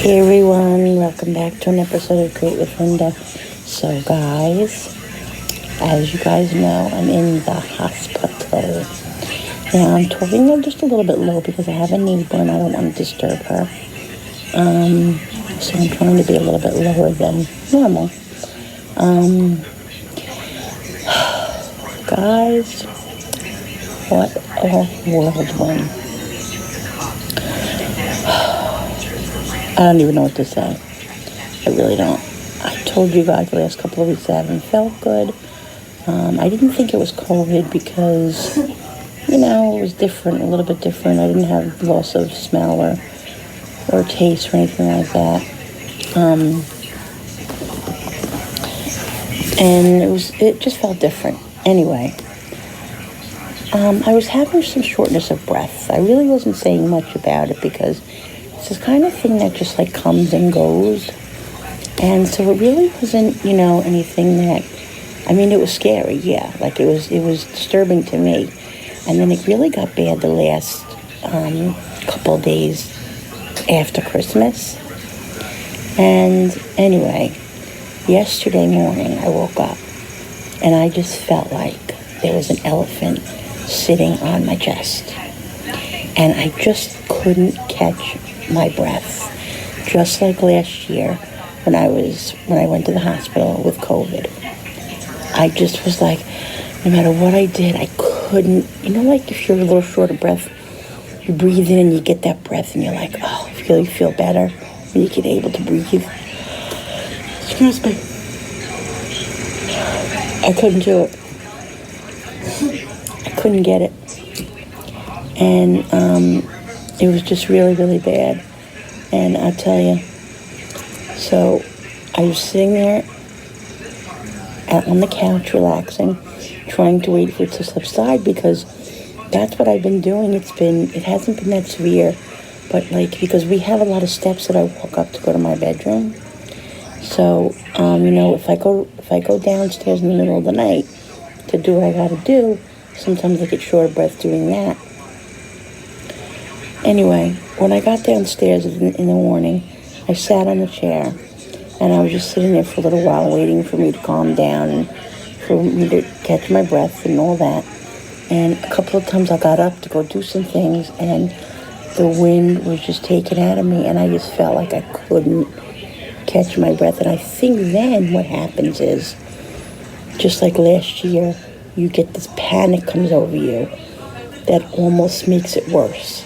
Hey everyone, welcome back to an episode of Great with Linda. So guys, as you guys know, I'm in the hospital. Now I'm talking just a little bit low because I have a neighbor and I don't want to disturb her. So I'm trying to be a little bit lower than normal. Guys, what a whirlwind. I don't even know what to say. I really don't. I told you guys the last couple of weeks I haven't felt good. I didn't think it was COVID because, it was different, a little bit different. I didn't have loss of smell or taste or anything like that. And it just felt different. Anyway, I was having some shortness of breath. I really wasn't saying much about it because it's this kind of thing that just like comes and goes. And so it really wasn't, anything that, it was scary, yeah. Like it was disturbing to me. And then it really got bad the last couple of days after Christmas. And anyway, yesterday morning I woke up and I just felt like there was an elephant sitting on my chest. And I just couldn't catch my breath. Just like last year when I went to the hospital with COVID. I just was like, no matter what I did, I couldn't, like if you're a little short of breath, you breathe in and you get that breath and you're like, oh, you feel better when you get able to breathe. Excuse me. I couldn't do it. I couldn't get it. And it was just really, really bad. And I'll tell you, so I was sitting there on the couch relaxing, trying to wait for it to subside because that's what I've been doing. It hasn't been that severe, but because we have a lot of steps that I walk up to go to my bedroom. So, if I go downstairs in the middle of the night to do what I gotta do, sometimes I get short of breath doing that. Anyway, when I got downstairs in the morning, I sat on the chair and I was just sitting there for a little while waiting for me to calm down and for me to catch my breath and all that. And a couple of times I got up to go do some things and the wind was just taken out of me and I just felt like I couldn't catch my breath. And I think then what happens is, just like last year, you get this panic comes over you that almost makes it worse.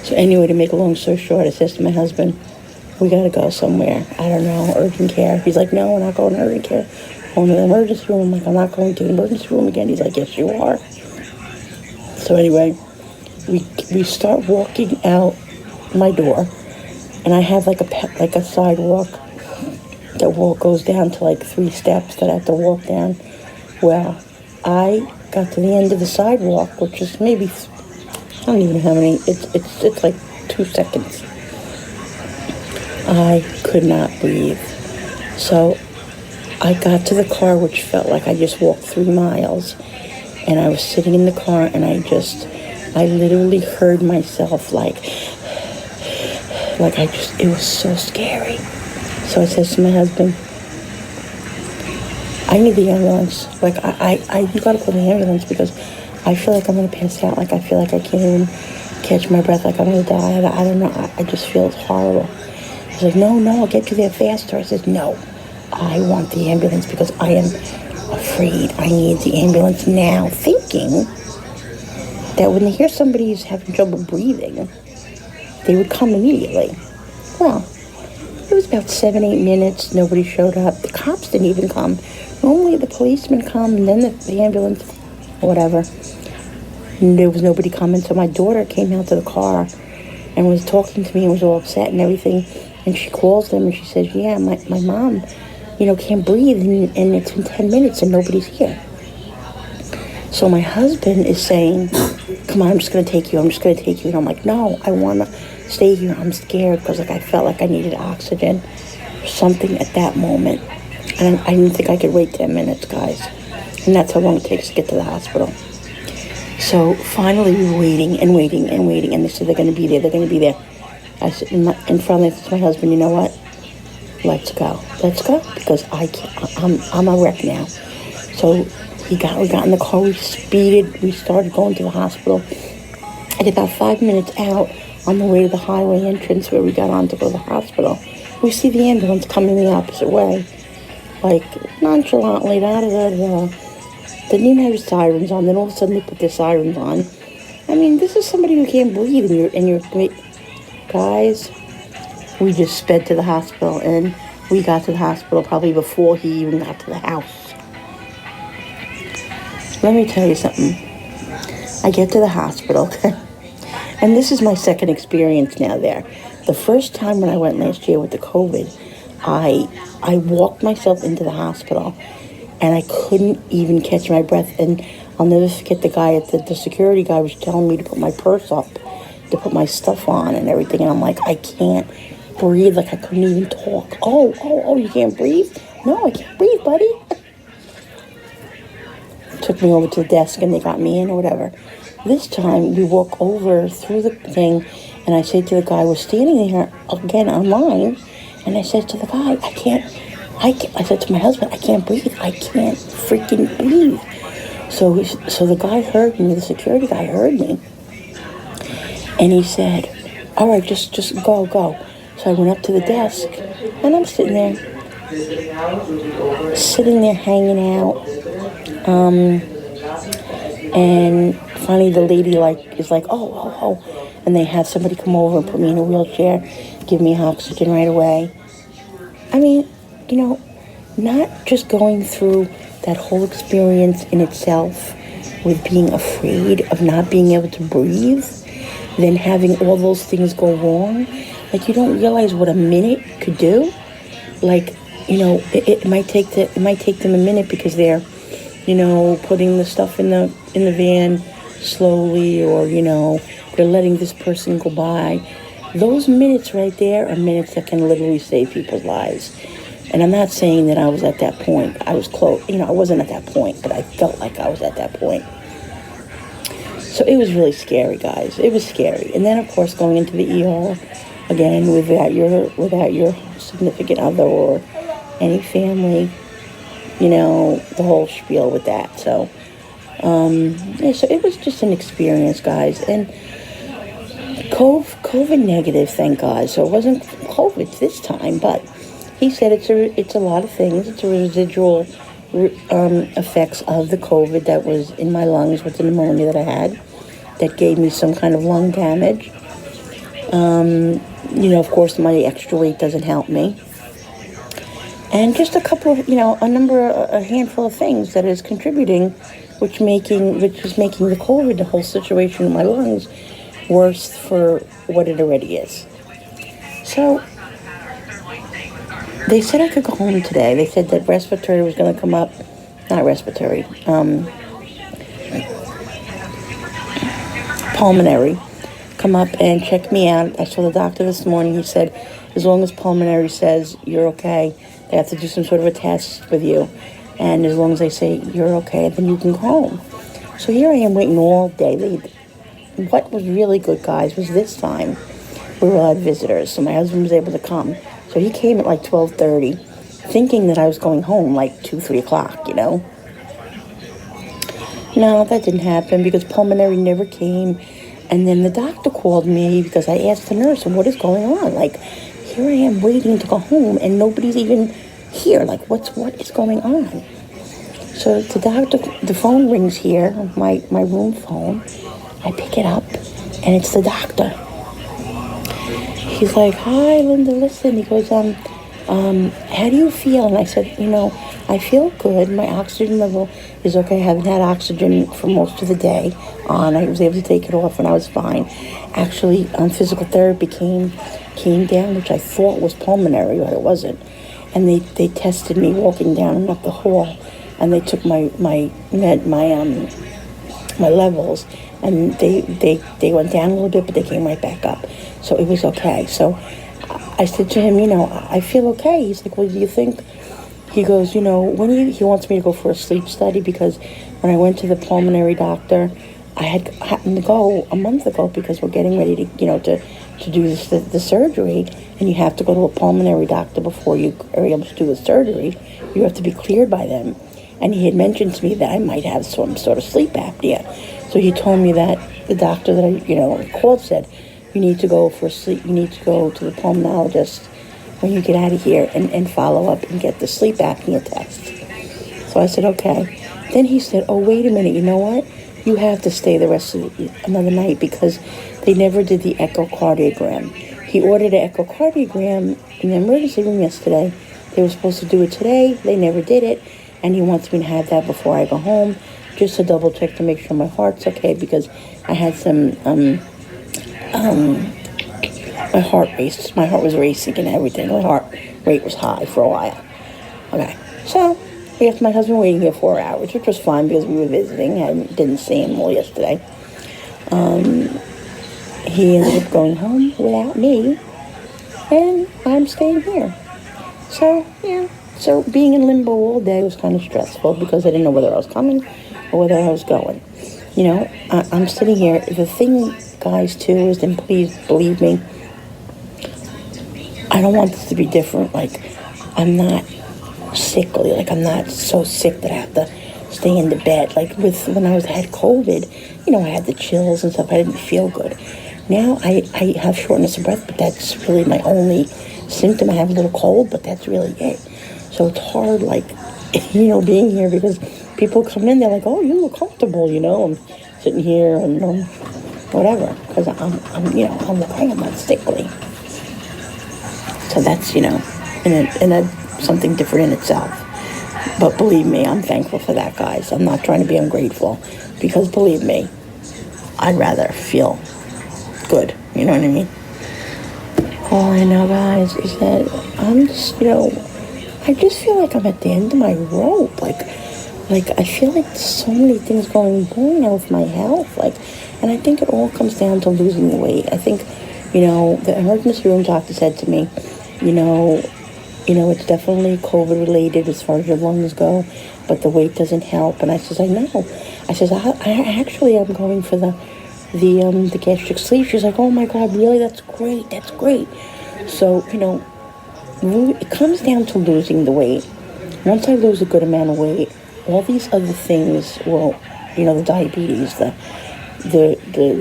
So anyway, to make a long story short, I says to my husband, we got to go somewhere. I don't know, urgent care. He's like, no, we're not going to urgent care. Going to the emergency room. I'm like, I'm not going to the emergency room again. He's like, yes, you are. So anyway, we start walking out my door, and I have like a sidewalk that goes down to like 3 steps that I have to walk down. Well, I got to the end of the sidewalk, which is maybe, I don't even know how many, it's like 2 seconds. I could not breathe. So I got to the car, which felt like I just walked 3 miles. And I was sitting in the car and I literally heard myself it was so scary. So I said to my husband, I need the ambulance. You gotta call the ambulance because I feel like I'm gonna pass out. I feel like I can't even catch my breath. I'm gonna die. I don't know. I just feel horrible. He's like, no, I'll get you there faster. I said, no, I want the ambulance because I am afraid. I need the ambulance now, thinking that when they hear somebody is having trouble breathing, they would come immediately. Well, it was about 7-8 minutes. Nobody showed up. The cops didn't even come. Normally the policemen come and then the ambulance, whatever. And there was nobody coming. So my daughter came out to the car and was talking to me and was all upset and everything. And she calls them and she says, yeah, my mom, can't breathe and it's been 10 minutes and nobody's here. So my husband is saying, come on, I'm just going to take you. And I'm like, no, I want to stay here. I'm scared because I felt like I needed oxygen or something at that moment. And I didn't think I could wait 10 minutes, guys. And that's how long it takes to get to the hospital. So finally we were waiting, and they said they're going to be there. I said, in front of my husband, you know what? Let's go. Let's go, because I can't, I'm a wreck now. So we got in the car, we speeded, we started going to the hospital. And about 5 minutes out, on the way to the highway entrance where we got on to go to the hospital, we see the ambulance coming the opposite way. Like, nonchalantly, da-da-da-da. They didn't even have sirens on. Then all of a sudden they put their sirens on. I mean, this is somebody who can't breathe, and you're guys, we just sped to the hospital, and we got to the hospital probably before he even got to the house. Let me tell you something. I get to the hospital, and this is my second experience now there. The first time when I went last year with the COVID, I walked myself into the hospital, and I couldn't even catch my breath. And I'll never forget the guy the security guy was telling me to put my purse up, to put my stuff on and everything. And I'm like, I can't breathe. Like, I couldn't even talk. Oh, you can't breathe? No, I can't breathe, buddy. Took me over to the desk and they got me in or whatever. This time we walk over through the thing, and I say to the guy, we're standing there again online, and I said to the guy, I said to my husband, I can't breathe. I can't freaking breathe. So the guy heard me, the security guy heard me, and he said, all right, just go. So I went up to the desk, and I'm sitting there hanging out. And finally the lady is like, oh, and they had somebody come over and put me in a wheelchair, give me oxygen right away. I mean, not just going through that whole experience in itself with being afraid of not being able to breathe, then having all those things go wrong. Like, you don't realize what a minute could do. Like, it might take them a minute because they're, putting the stuff in the van slowly, or, they're letting this person go by. Those minutes right there are minutes that can literally save people's lives. And I'm not saying that I was at that point. I was close. I wasn't at that point, but I felt like I was at that point. So it was really scary, guys. It was scary. And then, of course, going into the ER again without your significant other or any family, the whole spiel with that. So, so it was just an experience, guys. And COVID negative, thank God. So it wasn't COVID this time, but he said it's a lot of things. It's a residual effects of the COVID that was in my lungs with the pneumonia that I had, that gave me some kind of lung damage. Of course, my extra weight doesn't help me. And just a handful of things that is contributing, which is making the COVID, the whole situation in my lungs, worse for what it already is. So they said I could go home today. They said that respiratory was going to come up. Not respiratory. Pulmonary. Come up and check me out. I saw the doctor this morning. He said, as long as pulmonary says you're okay, they have to do some sort of a test with you. And as long as they say you're okay, then you can go home. So here I am waiting all day. What was really good, guys, was this time we were allowed visitors. So my husband was able to come. So he came at like 12:30, thinking that I was going home like 2-3 o'clock, No, that didn't happen because pulmonary never came. And then the doctor called me because I asked the nurse, what is going on? Like, here I am waiting to go home and nobody's even here. Like, what is going on? So the phone rings here, my room phone. I pick it up and it's the doctor. He's like, hi, Linda, listen. He goes, how do you feel? And I said, I feel good. My oxygen level is okay. I haven't had oxygen for most of the day on. I was able to take it off and I was fine. Actually, physical therapy came down, which I thought was pulmonary, but it wasn't. And they tested me walking down and up the hall, and they took my levels, and they went down a little bit, but they came right back up. So it was okay. So I said to him, I feel okay. He's like, well, do you think? He goes, he wants me to go for a sleep study because when I went to the pulmonary doctor, I had happened to go a month ago because we're getting ready to to do the surgery, and you have to go to a pulmonary doctor before you are able to do the surgery. You have to be cleared by them. And he had mentioned to me that I might have some sort of sleep apnea. So he told me that the doctor that I called said, you need to go to the pulmonologist when you get out of here and follow up and get the sleep apnea test. So I said, okay. Then he said, oh, wait a minute, you know what? You have to stay the rest of another night because they never did the echocardiogram. He ordered an echocardiogram in the emergency room yesterday. They were supposed to do it today. They never did it. And he wants me to have that before I go home, just to double check to make sure my heart's okay, because I had some, my heart raced. My heart was racing and everything. My heart rate was high for a while. Okay, so we left my husband waiting here 4 hours, which was fine because we were visiting. I didn't see him all yesterday. He ended up going home without me, and I'm staying here. So, yeah. So being in limbo all day was kind of stressful because I didn't know whether I was coming or whether I was going. I'm sitting here. The thing, guys, too, is, and please believe me, I don't want this to be different. Like, I'm not sickly. Like, I'm not so sick that I have to stay in the bed. Like, when I had COVID, I had the chills and stuff. I didn't feel good. Now I have shortness of breath, but that's really my only symptom. I have a little cold, but that's really it. So it's hard, like, being here because people come in, they're like, oh, you look comfortable, I'm sitting here and whatever, because I'm not sickly. So that's, something different in itself. But believe me, I'm thankful for that, guys. I'm not trying to be ungrateful because believe me, I'd rather feel good, you know what I mean? All I know, guys, is that I'm just, I just feel like I'm at the end of my rope. Like I feel like there's so many things going wrong now with my health. And I think it all comes down to losing the weight. I think, the emergency room doctor said to me, it's definitely COVID related as far as your lungs go, but the weight doesn't help. And I says, I know. I says, I actually am going for the gastric sleeve. She's like, oh my God, really? That's great. That's great. So, it comes down to losing the weight. Once I lose a good amount of weight, all these other things will, the diabetes, the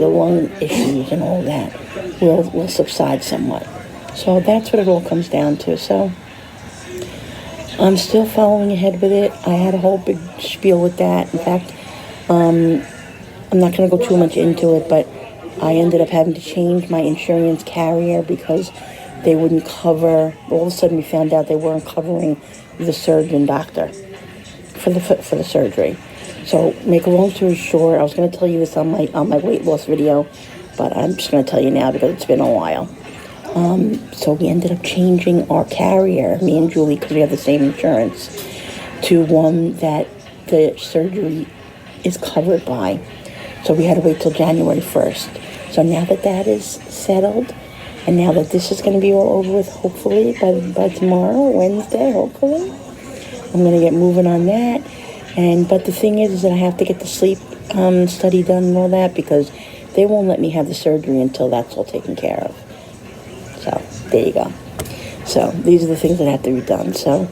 lung issues and all that will subside somewhat. So that's what it all comes down to. So I'm still following ahead with it. I had a whole big spiel with that. In fact, I'm not going to go too much into it, but I ended up having to change my insurance carrier because they wouldn't cover. All of a sudden, we found out they weren't covering the surgeon doctor for the surgery. So, make a long story short, I was going to tell you this on my weight loss video, but I'm just going to tell you now because it's been a while. So we ended up changing our carrier, me and Julie, because we have the same insurance, to one that the surgery is covered by. So we had to wait till January 1st. So now that is settled, and now that this is going to be all over with, hopefully, by tomorrow, Wednesday, hopefully, I'm going to get moving on that. But the thing is that I have to get the sleep study done and all that, because they won't let me have the surgery until that's all taken care of. So, there you go. So, these are the things that have to be done. So,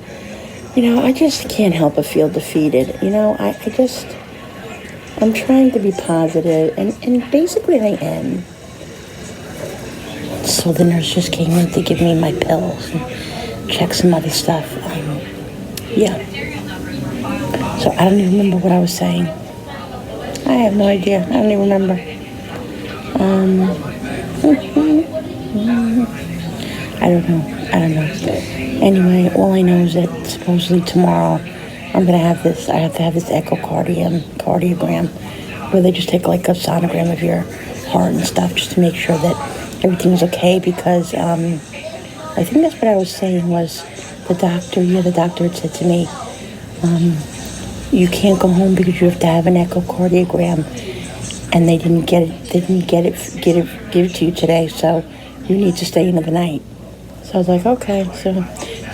I just can't help but feel defeated. I'm trying to be positive, and basically I am. So the nurse just came in to give me my pills and check some other stuff. Yeah. So I don't even remember what I was saying. I have no idea. I don't even remember. I don't know. Anyway, all I know is that supposedly tomorrow I have to have this echocardiogram where they just take like a sonogram of your heart and stuff just to make sure that everything's okay, because I think that's what I was saying was the doctor had said to me, you can't go home because you have to have an echocardiogram, and they didn't give it to you today, so you need to stay another night. So I was like, okay, so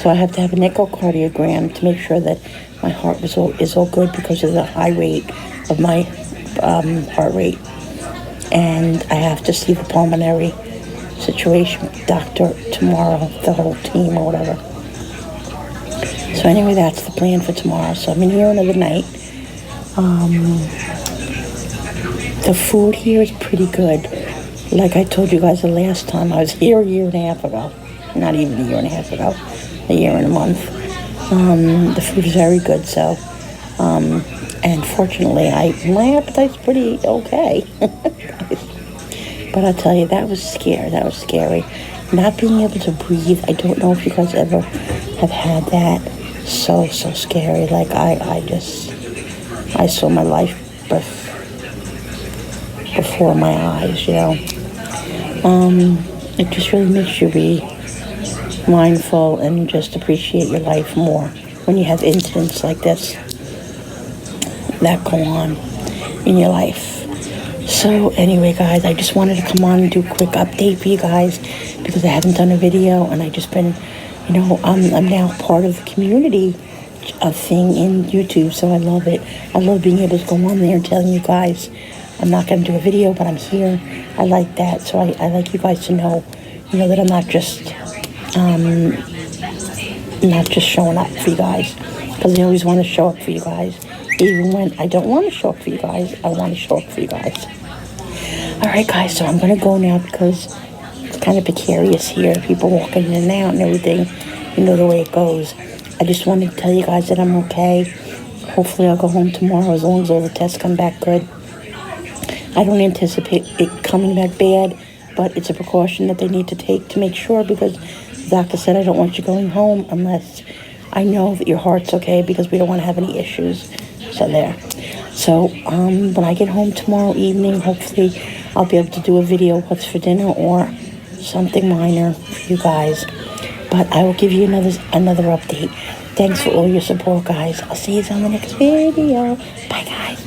I have to have an echocardiogram to make sure that my heart is all good because of the high rate of my heart rate, and I have to see the pulmonary situation with the doctor tomorrow, the whole team or whatever. So anyway, that's the plan for tomorrow. So I'm in here another night. The food here is pretty good. Like I told you guys the last time, I was here a year and a half ago. Not even a year and a half ago. A year and a month. The food is very good, so... and fortunately, my appetite's pretty okay. But I'll tell you, that was scary. That was scary. Not being able to breathe. I don't know if you guys ever have had that. So scary. Like, I saw my life before my eyes, you know. It just really makes you be mindful and just appreciate your life more when you have incidents like this that go on in your life. So anyway, guys, I just wanted to come on and do a quick update for you guys because I haven't done a video, and I just been, you know, I'm now part of the community thing in YouTube, so I love it. I love being able to go on there and telling you guys I'm not going to do a video, but I'm here. I like that, so I like you guys to know, you know, that I'm not just showing up for you guys, because I always want to show up for you guys. Even when I don't want to show up for you guys, I want to show up for you guys. Alright guys, so I'm going to go now because it's kind of precarious here. People walking in and out and everything. You know the way it goes. I just wanted to tell you guys that I'm okay. Hopefully I'll go home tomorrow as long as all the tests come back good. I don't anticipate it coming back bad, but it's a precaution that they need to take to make sure, because the doctor said I don't want you going home unless I know that your heart's okay, because we don't want to have any issues. So there. So when I get home tomorrow evening, hopefully I'll be able to do a video, what's for dinner or something minor for you guys. But I will give you another update. Thanks for all your support, guys. I'll see you on the next video. Bye, guys.